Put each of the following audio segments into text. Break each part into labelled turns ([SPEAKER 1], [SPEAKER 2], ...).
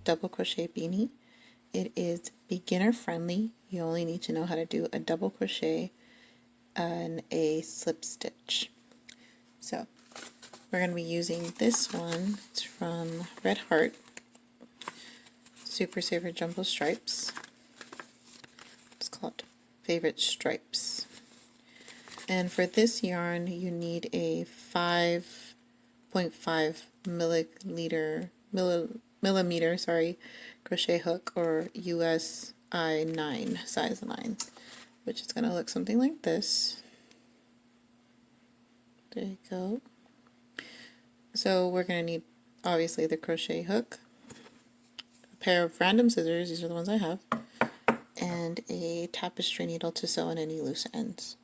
[SPEAKER 1] double crochet beanie. It is beginner friendly. You only need to know how to do a double crochet and a slip stitch. So we're going to be using this one. It's from Red Heart, Super Saver Jumbo Stripes. It's called Favorite Stripes. And for this yarn, you need a 5.5 millimeter crochet hook, or US 9 size 9, which is going to look something like this. There you go. So we're going to need obviously the crochet hook, a pair of random scissors, these are the ones I have, and a tapestry needle to sew in any loose ends.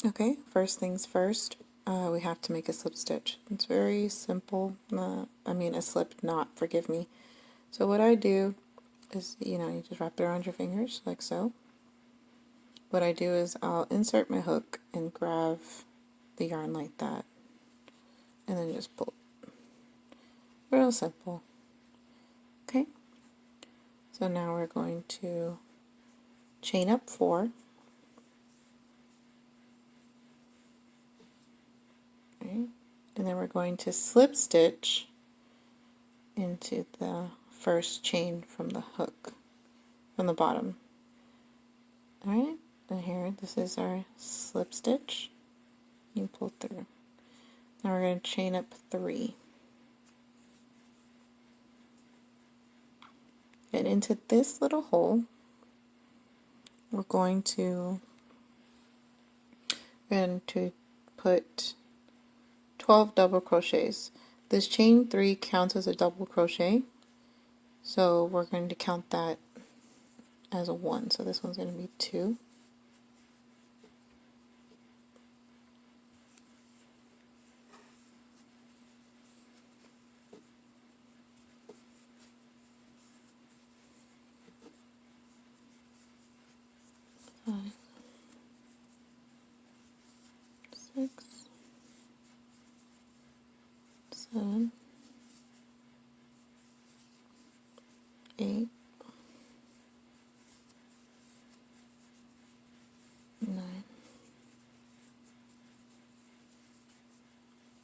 [SPEAKER 1] Okay, first things first, we have to make a slip stitch. It's very simple, a slip knot, forgive me. So what I do is, you just wrap it around your fingers, like so. What I do is I'll insert my hook and grab the yarn like that, and then just pull. Real simple. Okay, so now we're going to chain up 4. Right? And then we're going to slip stitch into the first chain from the hook, from the bottom. Alright, and here, this is our slip stitch. You pull through. Now we're going to chain up 3. And into this little hole, we're going to put 12 double crochets. This chain 3 counts as a double crochet, so we're going to count that as a 1. So this one's going to be 2. Five, 6, 7, 8, 9,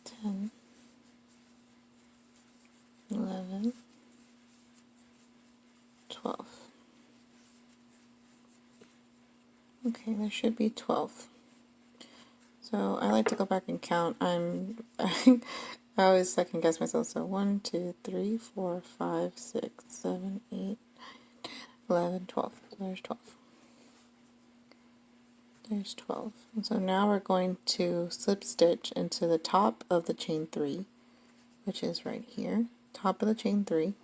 [SPEAKER 1] 10, 11, 12. Okay, there should be 12. So I like to go back and count. I always second guess myself. So 1, 2, 3, 4, 5, 6, 7, 8, 9, 11, 12. So there's 12. There's 12. And so now we're going to slip stitch into the top of the chain 3, which is right here. Top of the chain 3.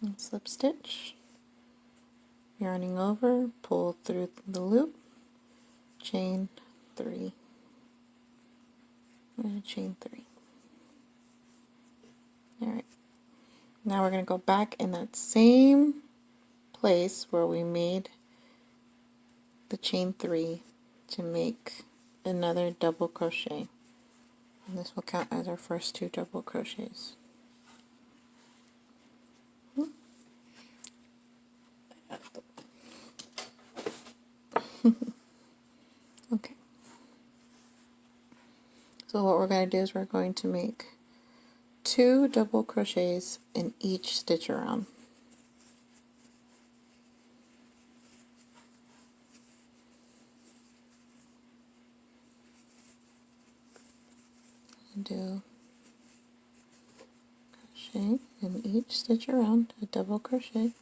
[SPEAKER 1] And slip stitch. Yarning over, pull through the loop, chain 3, and chain 3. Alright, now we're going to go back in that same place where we made the chain 3 to make another double crochet. And this will count as our first 2 double crochets. Okay. So what we're going to do is we're going to make 2 double crochets in each stitch around. Do crochet in each stitch around, a double crochet.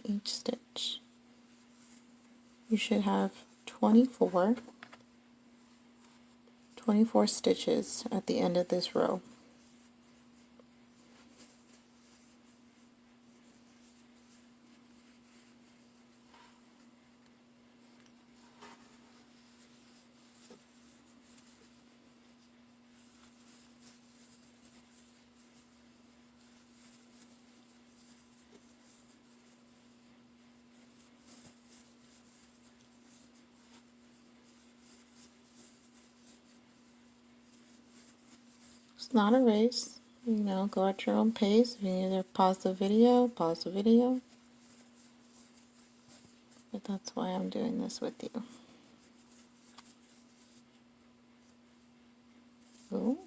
[SPEAKER 1] In each stitch. You should have 24 stitches at the end of this row. is not a race. You know, go at your own pace. If you need to pause the video, pause the video. But that's why I'm doing this with you. Ooh.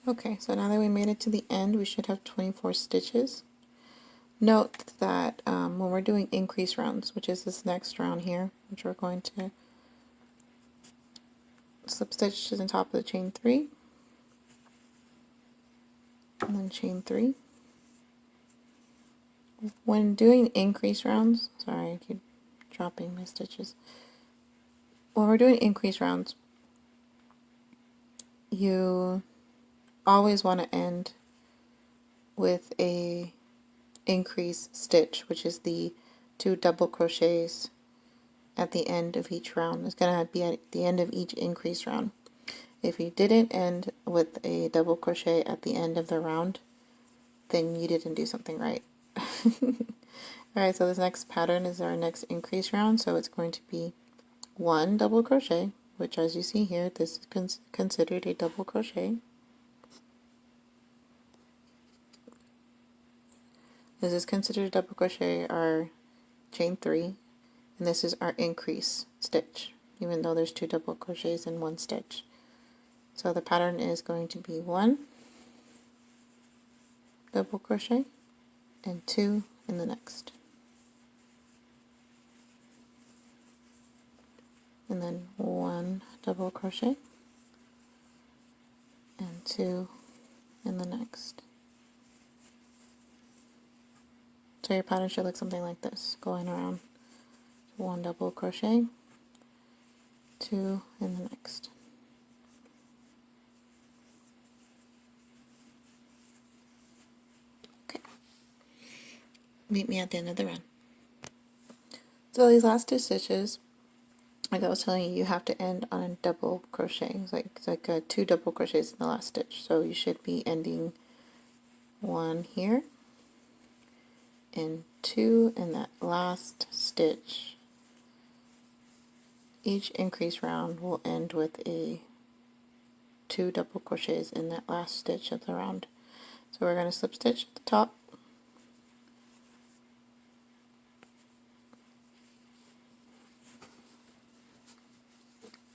[SPEAKER 1] Okay, so now that we made it to the end, we should have 24 stitches. Note that when we're doing increase rounds, which is this next round here, which we're going to slip stitch to the top of the chain 3, and then chain 3. When doing increase rounds, sorry, I keep dropping my stitches. When we're doing increase rounds, you always want to end with a increase stitch, which is the 2 double crochets at the end of each round. It's going to be at the end of each increase round. If you didn't end with a double crochet at the end of the round, then you didn't do something right. Alright, so this next pattern is our next increase round, so it's going to be 1 double crochet, which as you see here, this is considered a double crochet. This is considered a double crochet, our chain 3, and this is our increase stitch, even though there's 2 double crochets in one stitch. So the pattern is going to be 1 double crochet and 2 in the next. And then 1 double crochet and 2 in the next. So your pattern should look something like this, going around. 1 double crochet, 2 in the next. Okay. Meet me at the end of the round. So these last 2 stitches, like I was telling you, you have to end on a double crochet. It's like 2 double crochets in the last stitch. So you should be ending 1 here and 2 in that last stitch. Each increase round will end with a 2 double crochets in that last stitch of the round. So we're going to slip stitch at the top,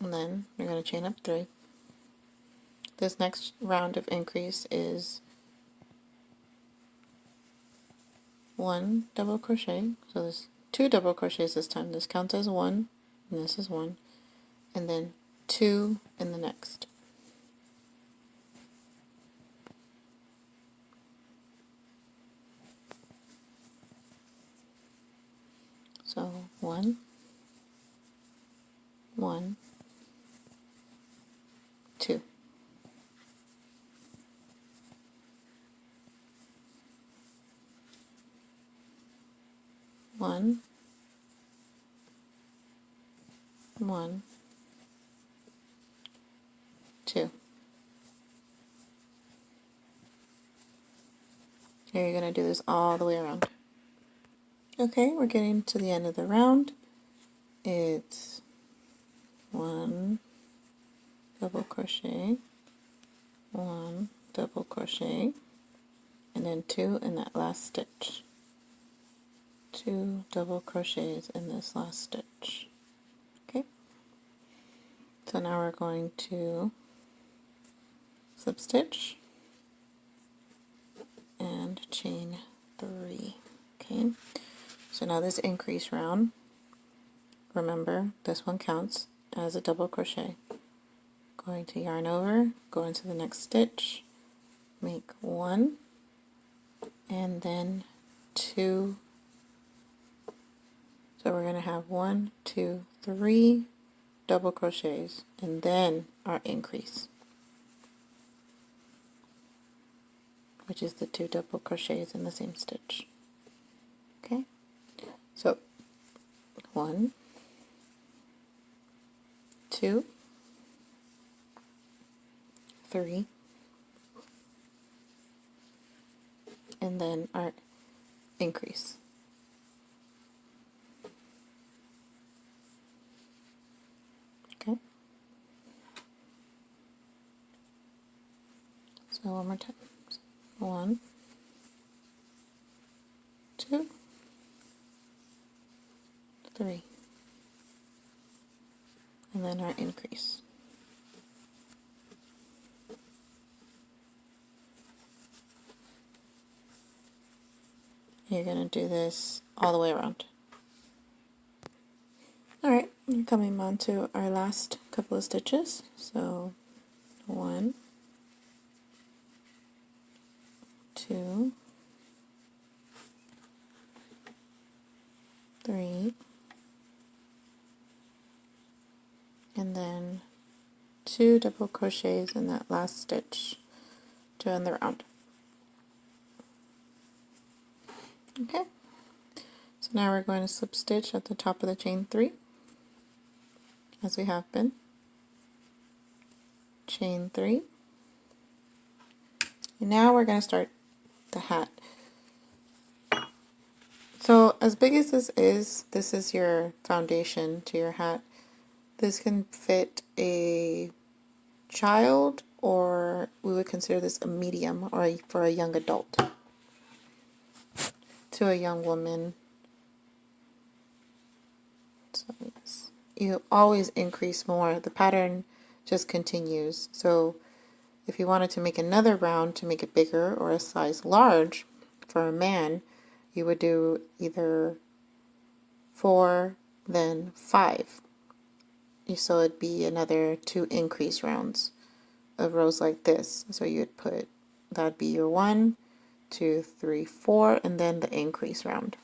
[SPEAKER 1] and then we're going to chain up 3. This next round of increase is 1 double crochet, so there's 2 double crochets this time. This counts as 1, and this is 1, and then 2 in the next. So 1, 1, 2. 1, 1, 2. Here you're going to do this all the way around. Okay, we're getting to the end of the round. It's 1 double crochet, 1 double crochet, and then 2 in that last stitch. 2 double crochets in this last stitch. Okay, so now we're going to slip stitch and chain 3. Okay, so now this increase round, remember this one counts as a double crochet. Going to yarn over, go into the next stitch, make 1, and then 2. So we're going to have 1, 2, 3 double crochets, and then our increase, which is the 2 double crochets in the same stitch. Okay, so 1, 2, 3, and then our increase. Okay. So one more time. 1, 2, 3, and then our increase. You're going to do this all the way around. Alright, we're coming on to our last couple of stitches. So 1, 2, 3, and then 2 double crochets in that last stitch to end the round. Okay, so now we're going to slip stitch at the top of the chain 3, as we have been. Chain 3, and now we're going to start the hat. So as big as this is your foundation to your hat. This can fit a child, or we would consider this a medium, or for a young adult. To a young woman. So yes, you always increase more. The pattern just continues. So if you wanted to make another round to make it bigger or a size large for a man, you would do either 4, then 5. So it'd be another 2 increase rounds of rows like this. So you'd put, that'd be your 1, 2, 3, 4, and then the increase round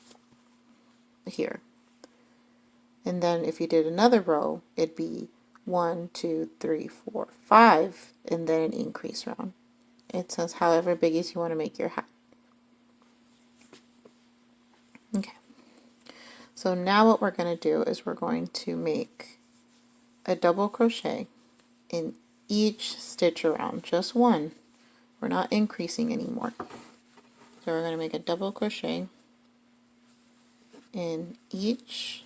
[SPEAKER 1] here. And then if you did another row, it'd be 1, 2, 3, 4, 5, and then an increase round. It says however big as you want to make your hat. Okay. So now what we're going to do is we're going to make a double crochet in each stitch around, just one. We're not increasing anymore. So we're going to make a double crochet in each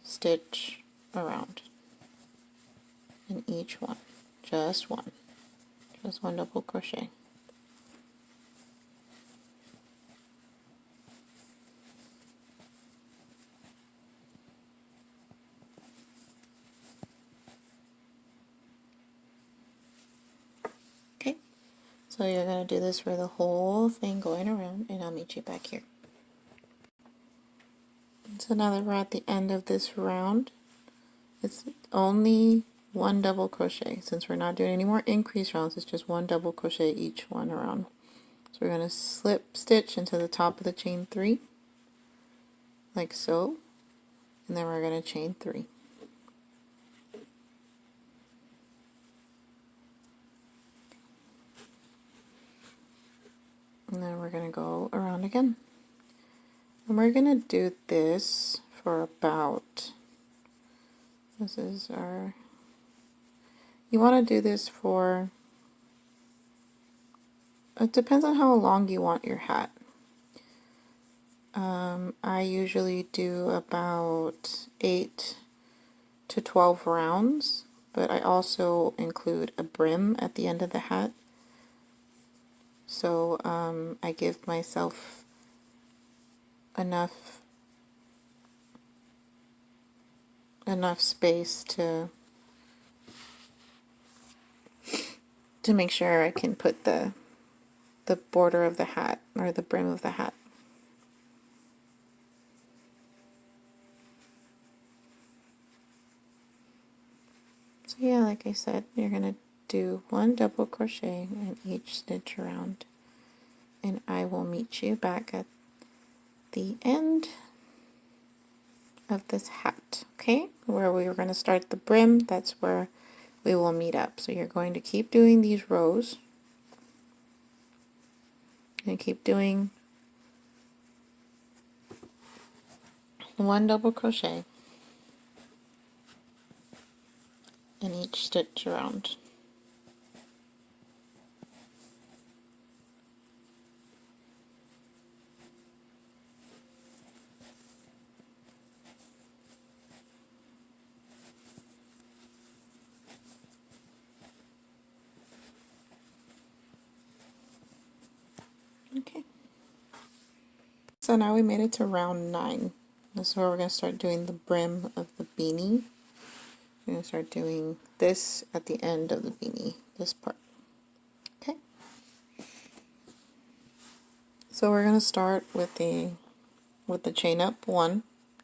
[SPEAKER 1] stitch around, in each one, just one double crochet. Okay, so you're going to do this for the whole thing going around, and I'll meet you back here. So now that we're at the end of this round, it's only one double crochet. Since we're not doing any more increase rounds, it's just one double crochet each one around. So we're going to slip stitch into the top of the chain 3, like so, and then we're going to chain 3. And then we're going to go around again. And we're going to do this for about, this is our, you want to do this for, it depends on how long you want your hat. I usually do about 8 to 12 rounds, but I also include a brim at the end of the hat. So I give myself enough space to make sure I can put the border of the hat, or the brim of the hat. So yeah, like I said, you're going to do one double crochet in each stitch around, and I will meet you back at the end of this hat. Okay, where we were going to start the brim, that's where we will meet up. So you're going to keep doing these rows and keep doing one double crochet in each stitch around. Okay. So now we made it to round 9. This is where we're going to start doing the brim of the beanie. We're going to start doing this at the end of the beanie, this part. Okay. So we're going to start with the chain up 1,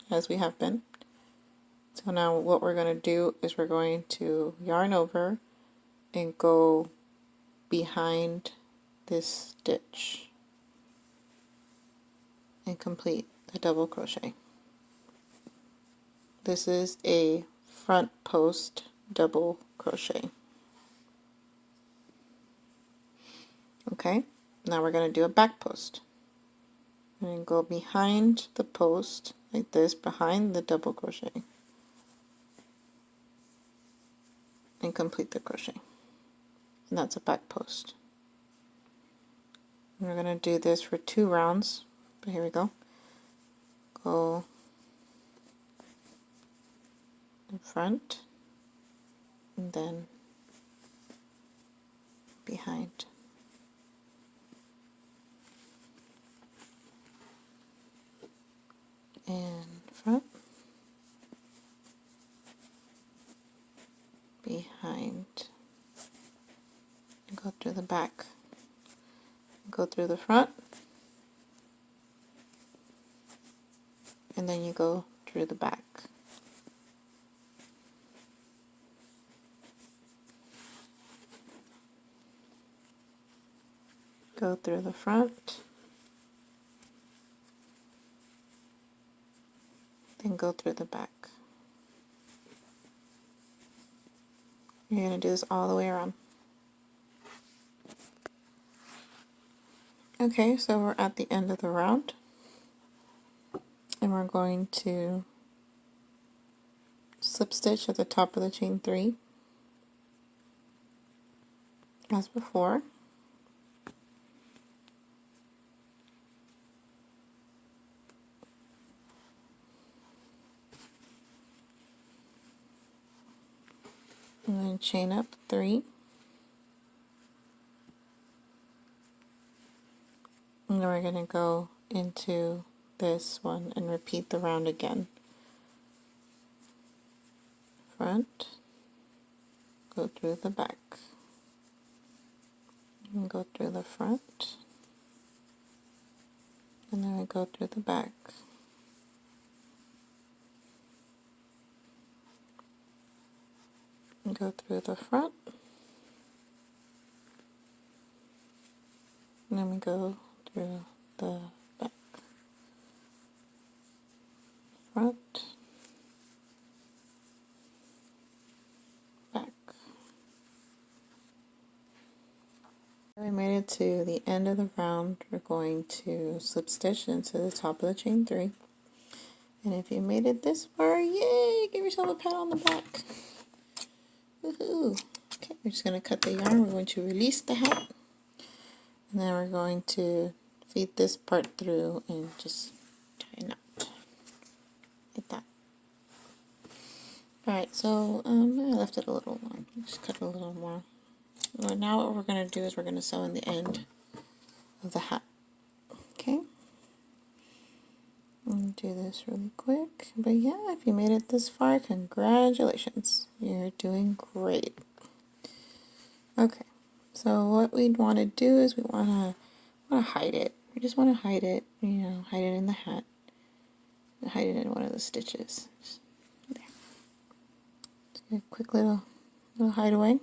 [SPEAKER 1] as we have been. So now what we're going to do is we're going to yarn over and go behind this stitch and complete the double crochet. This is a front post double crochet. Okay, now we're going to do a back post. And go behind the post like this, behind the double crochet, and complete the crochet. And that's a back post. And we're going to do this for 2 rounds. But here we go. Go in front and then behind. And front, behind, and go through the back. Go through the front, and then you go through the back. Go through the front, then go through the back. You're going to do this all the way around. Okay, so we're at the end of the round, and we're going to slip stitch at the top of the chain 3 as before. And then chain up 3. And then we're going to go into this one and repeat the round again. Front, go through the back, and go through the front, and then we go through the back. And go through the front, and then we go through the back. Front, back. We made it to the end of the round. We're going to slip stitch into the top of the chain 3. And if you made it this far, yay! Give yourself a pat on the back. Woohoo! Okay, we're just going to cut the yarn. We're going to release the hat. And then we're going to feed this part through and just tie a knot. Like that. Alright, so I left it a little long. Just cut it a little more. Now what we're going to do is we're going to sew in the end of the hat. Okay? I'm going to do this really quick. But yeah, if you made it this far, congratulations. You're doing great. Okay, so what we'd want to do is we want to hide it. We just want to hide it, hide it in the hat. Hide it in one of the stitches. Just there. Just a quick little hideaway.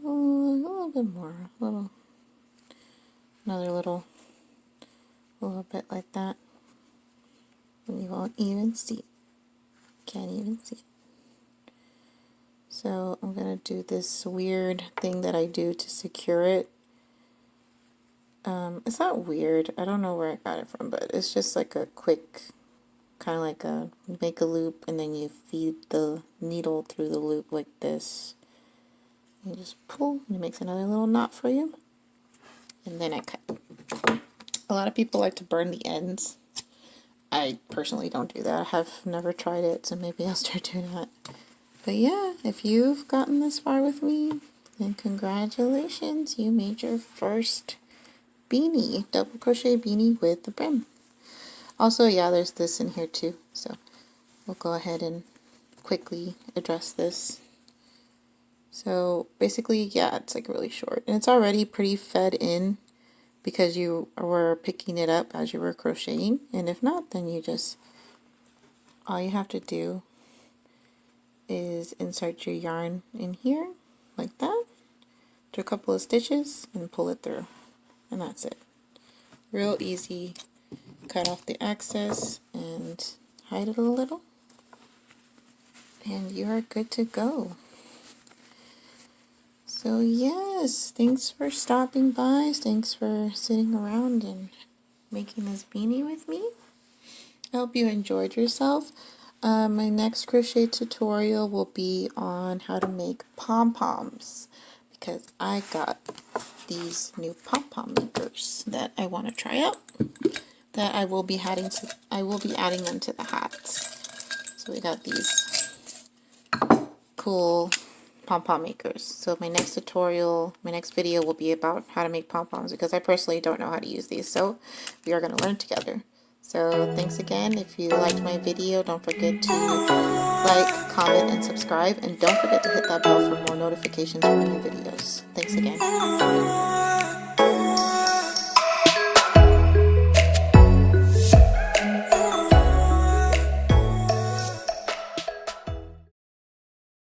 [SPEAKER 1] A little bit more. Another little bit like that. And you won't even see it. Can't even see it. So I'm going to do this weird thing that I do to secure it. It's not weird. I don't know where I got it from, but it's just like a quick kind of like you make a loop and then you feed the needle through the loop like this. You just pull and it makes another little knot for you. And then I cut. A lot of people like to burn the ends. I personally don't do that. I have never tried it, so maybe I'll start doing that. But yeah, if you've gotten this far with me, then congratulations, you made your first beanie, double crochet beanie with the brim. Also, yeah, there's this in here too, so we'll go ahead and quickly address this. So basically, yeah, it's like really short, and it's already pretty fed in because you were picking it up as you were crocheting, and if not, then all you have to do is insert your yarn in here like that, do a couple of stitches and pull it through, and that's it. Real easy. Cut off the excess and hide it a little, and you are good to go. So yes, thanks for stopping by, thanks for sitting around and making this beanie with me. I hope you enjoyed yourself. My next crochet tutorial will be on how to make pom-poms, because I got these new pom-pom makers that I want to try out, that I will be adding them to the hats. So we got these cool pom-pom makers. So my next video will be about how to make pom-poms, because I personally don't know how to use these, so we are going to learn together. So thanks again. If you liked my video, don't forget to like, comment, and subscribe, and don't forget to hit that bell for more notifications for new videos. Thanks again.